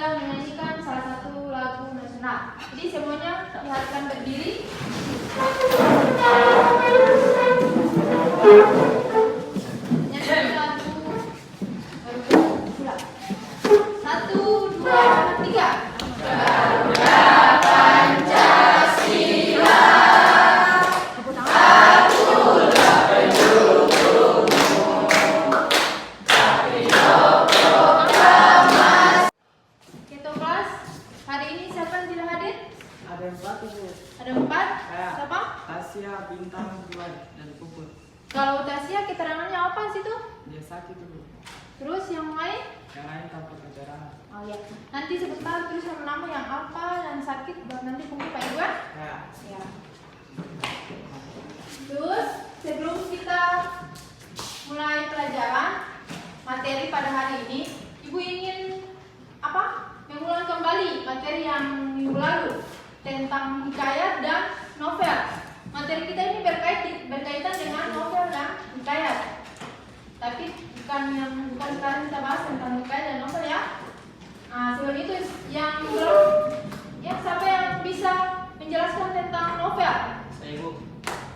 kita menyanyikan salah satu lagu nasional. Jadi semuanya diharapkan berdiri. Nyanyi lagu mulai. 1, 2, 3. Ada 4. Siapa? Tasya, Bintang, Bulan, dan Puput. Kalau Tasya keterangannya apa sih tuh? Dia sakit dulu. Terus yang lain? Yang lain tanpa keterangan. Oh iya. Nanti sebentar tulis nama yang apa dan sakit buat nanti kumpul Pak Ibu ya? Ya. Terus sebelum kita mulai pelajaran materi pada hari ini, Ibu ingin apa? Mengulang kembali materi yang minggu lalu tentang hikayat dan novel. Materi kita ini berkaitan dengan novel dan hikayat. Tapi bukan sekarang kita bahas tentang hikayat dan novel ya. Nah, sebelum itu yang belum, siapa yang bisa menjelaskan tentang novel? Saya Ibu.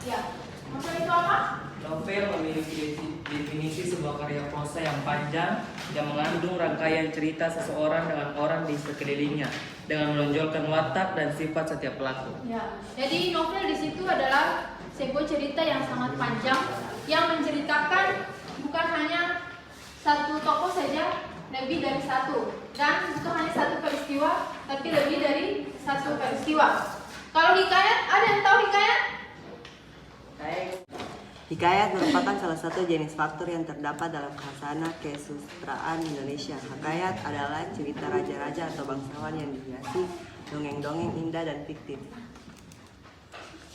Ya. Novel itu apa? Novel memiliki definisi sebuah karya prosa yang panjang yang mengandung rangkaian cerita seseorang dengan orang di sekelilingnya dengan menonjolkan watak dan sifat setiap pelaku. Ya. Jadi novel di situ adalah sebuah cerita yang sangat panjang yang menceritakan bukan hanya satu tokoh saja, lebih dari satu, dan bukan hanya satu peristiwa, tapi lebih dari satu peristiwa. Kalau hikayat, ada yang tahu hikayat? Hikayat merupakan salah satu jenis faktor yang terdapat dalam khasana kesusastraan Indonesia. Hikayat adalah cerita raja-raja atau bangsawan yang dihiasi dongeng-dongeng indah dan fiktif.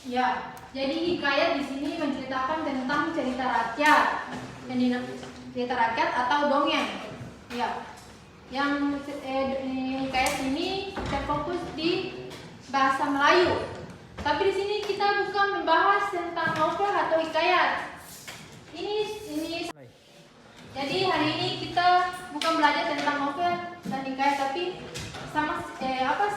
Ya, jadi hikayat di sini menceritakan tentang cerita rakyat, cerita rakyat atau dongeng. Ya, yang hikayat ini terfokus di bahasa Melayu. Tapi di sini kita bukan membahas tentang novel atau hikayat. Jadi hari ini kita bukan belajar tentang novel dan hikayat, tapi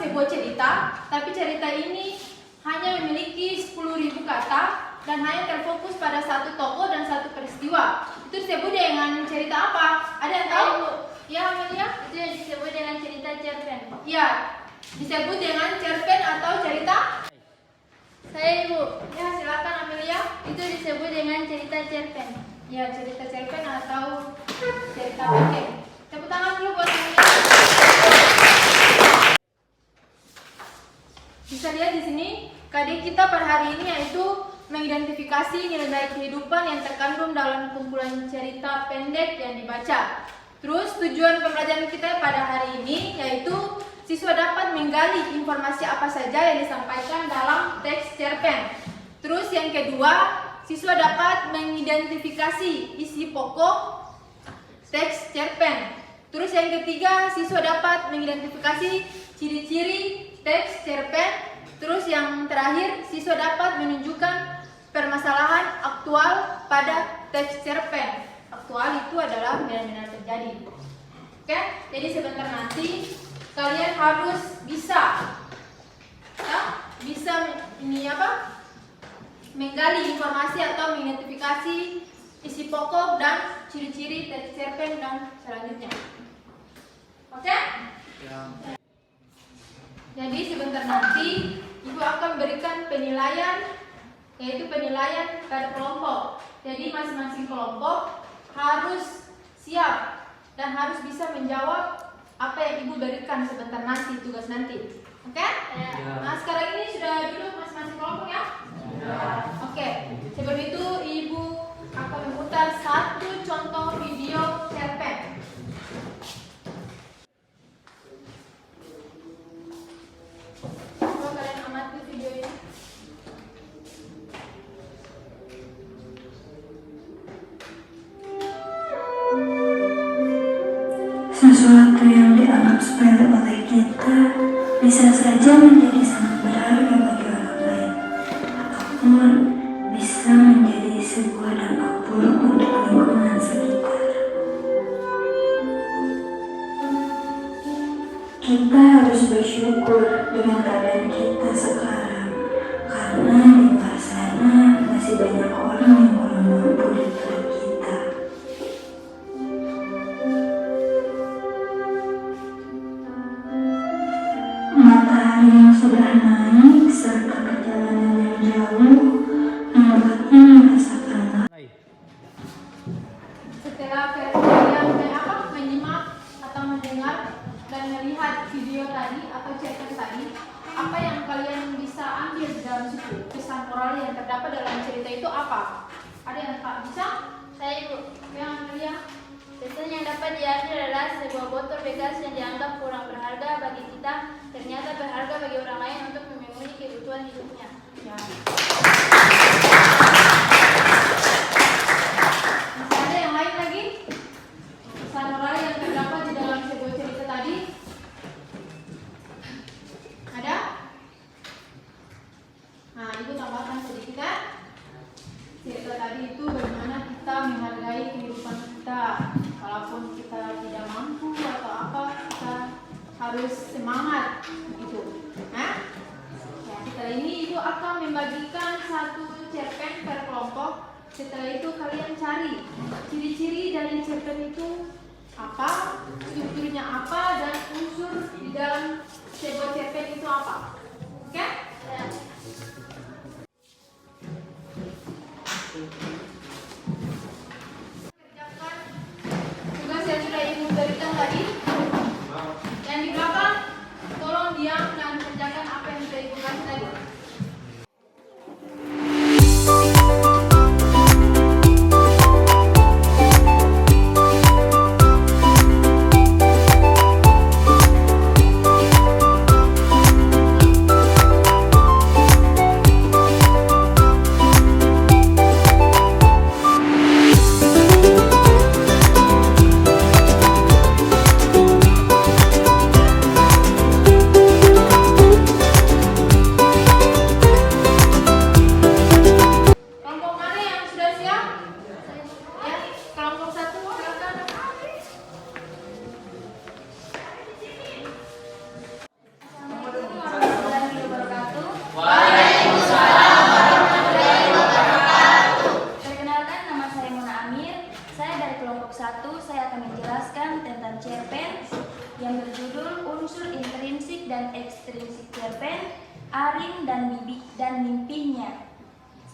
sebuah cerita. Tapi cerita ini hanya memiliki 10.000 kata dan hanya terfokus pada satu tokoh dan satu peristiwa. Itu disebut dengan cerita apa? Ada yang tahu? Ya, Amelia? Itu yang disebut dengan cerita cerpen. Ya, disebut dengan cerpen atau cerita. Saya Ibu. Ya, silakan Amelia. Itu disebut dengan cerita cerpen. Ya, cerita cerpen atau cerita pendek. Tepuk tangan dulu buat Amelia. Bisa lihat di sini, KD kita pada hari ini yaitu mengidentifikasi nilai kehidupan yang terkandung dalam kumpulan cerita pendek yang dibaca. Terus tujuan pembelajaran kita pada hari ini yaitu siswa dapat menggali informasi apa saja yang disampaikan dalam teks cerpen. Terus yang kedua, siswa dapat mengidentifikasi isi pokok teks cerpen. Terus yang ketiga, siswa dapat mengidentifikasi ciri-ciri teks cerpen. Terus yang terakhir, siswa dapat menunjukkan permasalahan aktual pada teks cerpen. Aktual itu adalah benar-benar terjadi. Oke, jadi sebentar nanti kalian harus bisa menggali informasi atau mengidentifikasi isi pokok dan ciri-ciri teks cerpen dan selanjutnya. Oke? Ya. Jadi sebentar nanti Ibu akan berikan penilaian, yaitu penilaian pada kelompok. Jadi masing-masing kelompok harus siap dan harus bisa menjawab apa yang Ibu berikan sebentar nanti, tugas nanti. Oke? Ya. Nah, sekarang ini sudah duduk masing-masing kelompok ya? Ya. Oke. Sebelum itu Ibu akan memutar satu contoh video cerpen. Coba kalian amati video ini. Sesuatu yang dianggap sepele oleh kita bisa saja menjadi sangat berharga bagi orang lain, ataupun bisa menjadi sebuah dampak buruk untuk lingkungan sekitar. Kita harus bersyukur dengan keadaan kita sekarang, karena di luar sana masih banyak orang yang kurang mampu daripada kita. Matahari yang sudah naik serta perjalanan yang jauh membuatnya merasakan Setelah kalian menyimak atau mendengar dan melihat video tadi atau cerita tadi, apa yang kalian bisa ambil dalam situ? Pesan moral yang terdapat dalam cerita itu apa? Ada yang tak bisa? Saya Ibu. Yang Amelia? Pesan yang dapat diambil adalah sebuah botol bekas yang dianggap kurang berharga bagi kita, ternyata berharga bagi orang lain untuk memenuhi kebutuhan hidupnya. Ya. Masih ada yang lain lagi? Pesan moral yang terdapat di dalam sebuah cerita tadi? Ada? Nah, Ibu tambahkan sedikit ya. Cerita tadi itu bagaimana kita menghargai kehidupan kita. Walaupun kita tidak mampu atau apa, kita harus semangat gitu. Nah, ya, setelah ini Ibu akan membagikan satu cerpen per kelompok. Setelah itu kalian cari ciri-ciri dari cerpen itu apa, strukturnya apa, dan unsur di dalam sebuah cerpen itu apa. Oke? Ya. Kerjakan tugas yang sudah Ibu berikan tadi. Yang di belakang, tolong diam dan kerjakan apa yang sudah Ibu kasih tadi. Kelompok mana yang sudah siap? Ya, kelompok 1 silakan. Assalamualaikum warahmatullahi wabarakatuh. Perkenalkan, nama saya Mona Amir. Saya dari kelompok 1. Saya akan menjelaskan tentang cerpen yang berjudul Unsur Intrinsik dan Ekstrinsik Cerpen, Arin dan Mimpinya.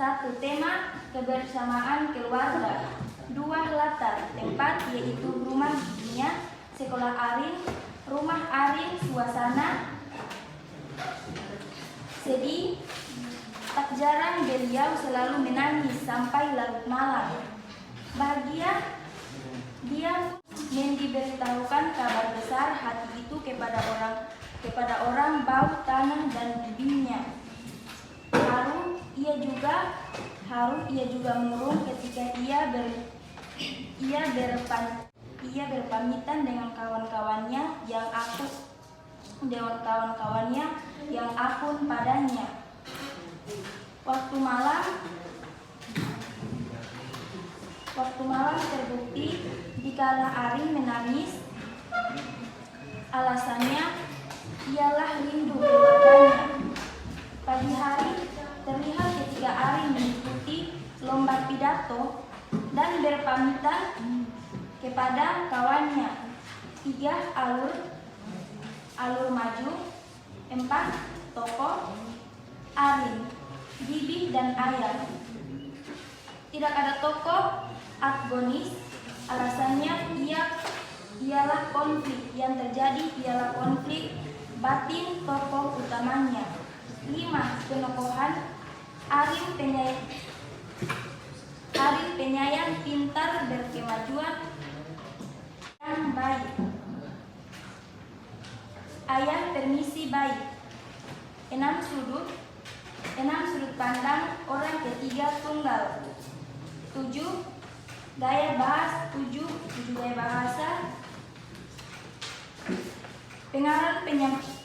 1. Tema kebersamaan keluarga. 2. Latar tempat, yaitu rumah bibinya, sekolah Arin, rumah Arin, suasana sedih. Tak jarang beliau selalu menangis sampai larut malam. Bahagia, dia memberitahukan kabar besar hati itu kepada orang bau tanah dan bibinya. Haru ia juga murung ketika ia berpamitan dengan kawan-kawannya yang akun padanya. Waktu malam terbukti dikala Arin menangis, alasannya ialah rindu keluarganya. Pagi hari terlihat ketika Arin mengikuti lomba pidato dan berpamitan kepada kawannya. 3. Alur maju. 4. Tokoh Arin, Bibi dan Ayah. Tidak ada tokoh antagonis, alasannya ialah konflik yang terjadi ialah konflik batin tokoh utamanya. 5. Penokohan. Arin penyayang, pintar, berkemajuan, yang baik. Ayah permisi baik. 6. Sudut pandang orang ketiga tunggal. 7. Gaya bahasa. 7 gaya bahasa. Pengarang penyampaian.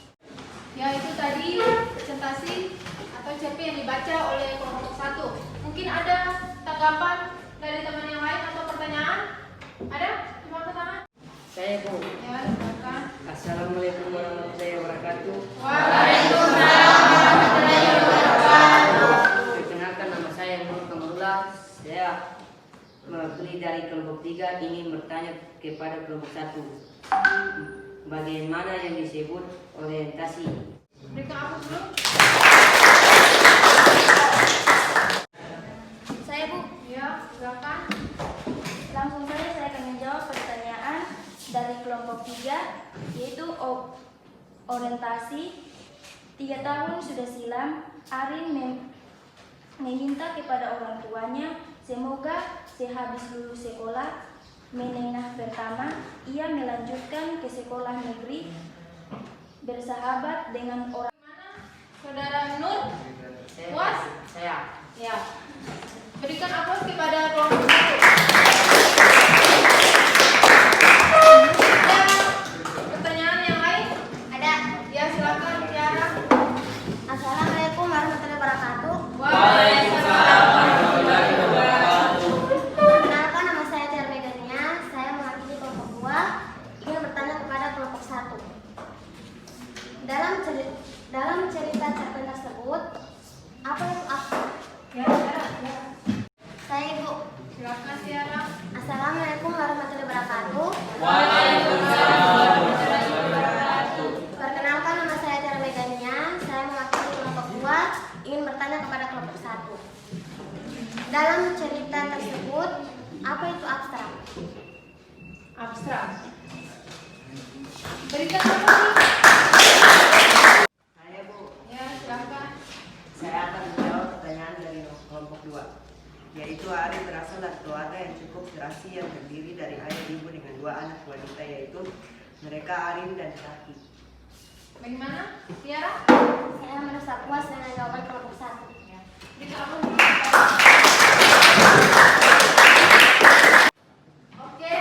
Ya, itu tadi presentasi atau cerpen yang dibaca oleh kelompok 1. Mungkin ada tanggapan dari teman yang lain atau pertanyaan? Ada? Cuma pertanyaan? Saya Bu. Ya, silakan. Assalamualaikum Assalamualaikum warahmatullahi wabarakatuh. Waalaikumsalam warahmatullahi wabarakatuh. Perkenalkan, nama saya Nur Kamarullah. Saya mewakili dari kelompok 3 ingin bertanya kepada kelompok 1. Bagaimana yang disebut orientasi? Berikan aku dulu. Saya Bu, Ya, silakan. langsung saja saya akan menjawab pertanyaan dari kelompok 3, yaitu orientasi. 3 tahun sudah silam, Arin meminta kepada orang tuanya semoga sehabis lulus sekolah menengah pertama ia melanjutkan ke sekolah negeri bersahabat dengan orang. Saudara Nur, puas? Saya. Ya. Berikan aplaus kepada kelompok 1. Ada pertanyaan yang lain? Ada. Ya, silakan Tiara. Assalamualaikum warahmatullahi wabarakatuh. Waalaikumsalam warahmatullahi wabarakatuh. Perkenalkan, nama saya Tiara Megania. Saya mewakili kelompok 2 ingin bertanya kepada kelompok 1. Dalam cerita cerpen tersebut, apa yang Ya, Tiara. saya Ibu? Silakan Tiara. Assalamualaikum warahmatullahi wabarakatuh. Waalaikumsalam warahmatullahi wabarakatuh. Perkenalkan, nama saya Tiara Megania. Saya mewakili kelompok 2 ingin bertanya kepada kelompok 1. Dalam cerita tersebut, apa itu abstrak? Abstrak. Berikan aplaus. Saya, Bu. Ya, silakan. Saya akan menjawab pertanyaan dari kelompok 2, yaitu Ari berasal dari keluarga yang cukup serasi yang terdiri dari ayah ibu dengan 2 anak wanita, yaitu mereka Arin dan Syaki. Bagaimana? Tiara? Saya merasa puas dengan jawaban kelompok 1. Berikan aplaus. Oke.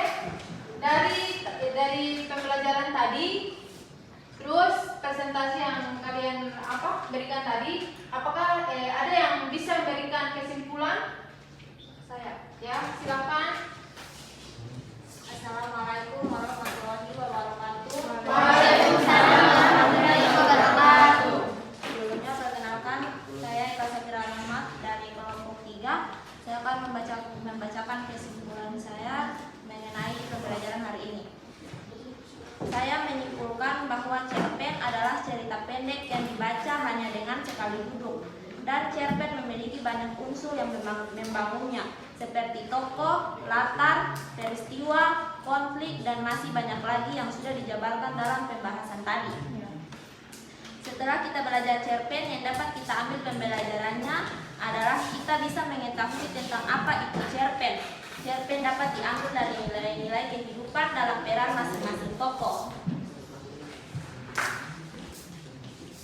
Dari pembelajaran tadi, terus presentasi yang kalian berikan tadi, apakah ada yang bisa memberikan kesimpulan? Saya. Ya, silakan. Assalamualaikum warahmatullahi wabarakatuh. Waalaikumsalam warahmatullahi wabarakatuh. Sebelumnya perkenalkan, saya Eka Safira Rahmat dari kelompok 3. Saya akan membacakan kesimpulan saya mengenai pembelajaran hari ini. Saya menyimpulkan bahwa cerpen adalah cerita pendek yang dibaca hanya dengan sekali duduk, dan cerpen memiliki banyak unsur yang membangunnya, seperti tokoh, latar, peristiwa, konflik, dan masih banyak lagi yang sudah dijabarkan dalam pembahasan tadi. Setelah kita belajar cerpen, yang dapat kita ambil pembelajarannya adalah kita bisa mengetahui tentang apa itu cerpen. Cerpen dapat diambil dari nilai-nilai kehidupan dalam peran masing-masing tokoh.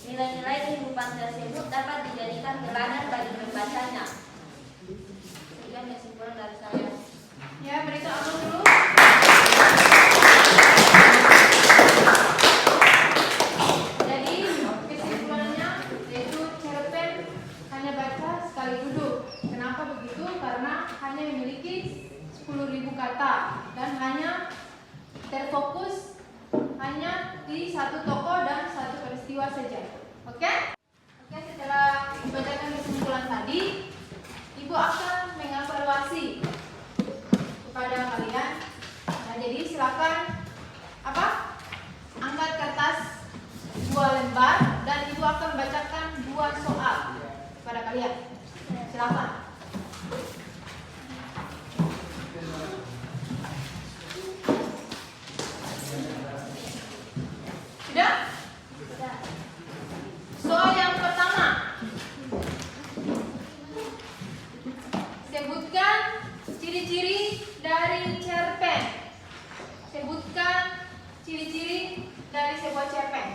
Nilai-nilai kehidupan tersebut dapat dijadikan teladan bagi pembacanya. Sekian kesimpulan dari saya. Ya, berikan aplaus dulu. Jadi, kesimpulannya yaitu cerpen hanya baca sekali duduk. Kenapa begitu? Karena hanya memiliki 10.000 kata dan hanya terfokus hanya di satu tokoh dan satu peristiwa saja. Oke? Oke, setelah dibacakan kesimpulan tadi, Ibu akan mengevaluasi kepada kalian. Nah, jadi silakan angkat kertas 2 lembar dan Ibu akan membacakan 2 soal kepada kalian. Silakan. Sudah? Soal yang pertama. Sebutkan ciri-ciri dari cerpen. Sebutkan ciri-ciri dari sebuah cerpen.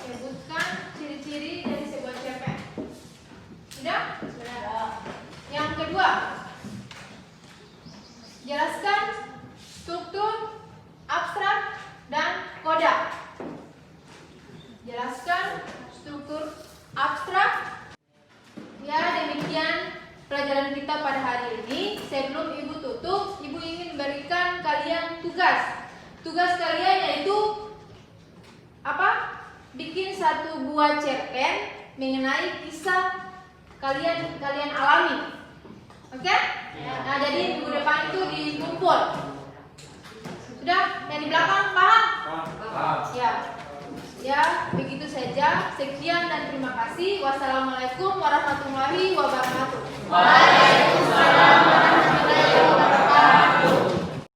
Sebutkan ciri-ciri dari sebuah cerpen. Sudah? Sudah. Yang kedua. Jelaskan struktur, abstrak, dan koda. Jelaskan struktur abstrak. Ya, demikian pelajaran kita pada hari ini. Sebelum Ibu tutup, Ibu ingin berikan kalian tugas. tugas kalian yaitu apa? Bikin satu buah cerpen mengenai kisah kalian alami. Oke? Nah, jadi minggu depan itu dikumpul. Sudah? Yang di belakang paham? Ya. Ya, begitu saja. Sekian dan terima kasih. Wassalamualaikum warahmatullahi wabarakatuh. Waalaikumsalam warahmatullahi wabarakatuh.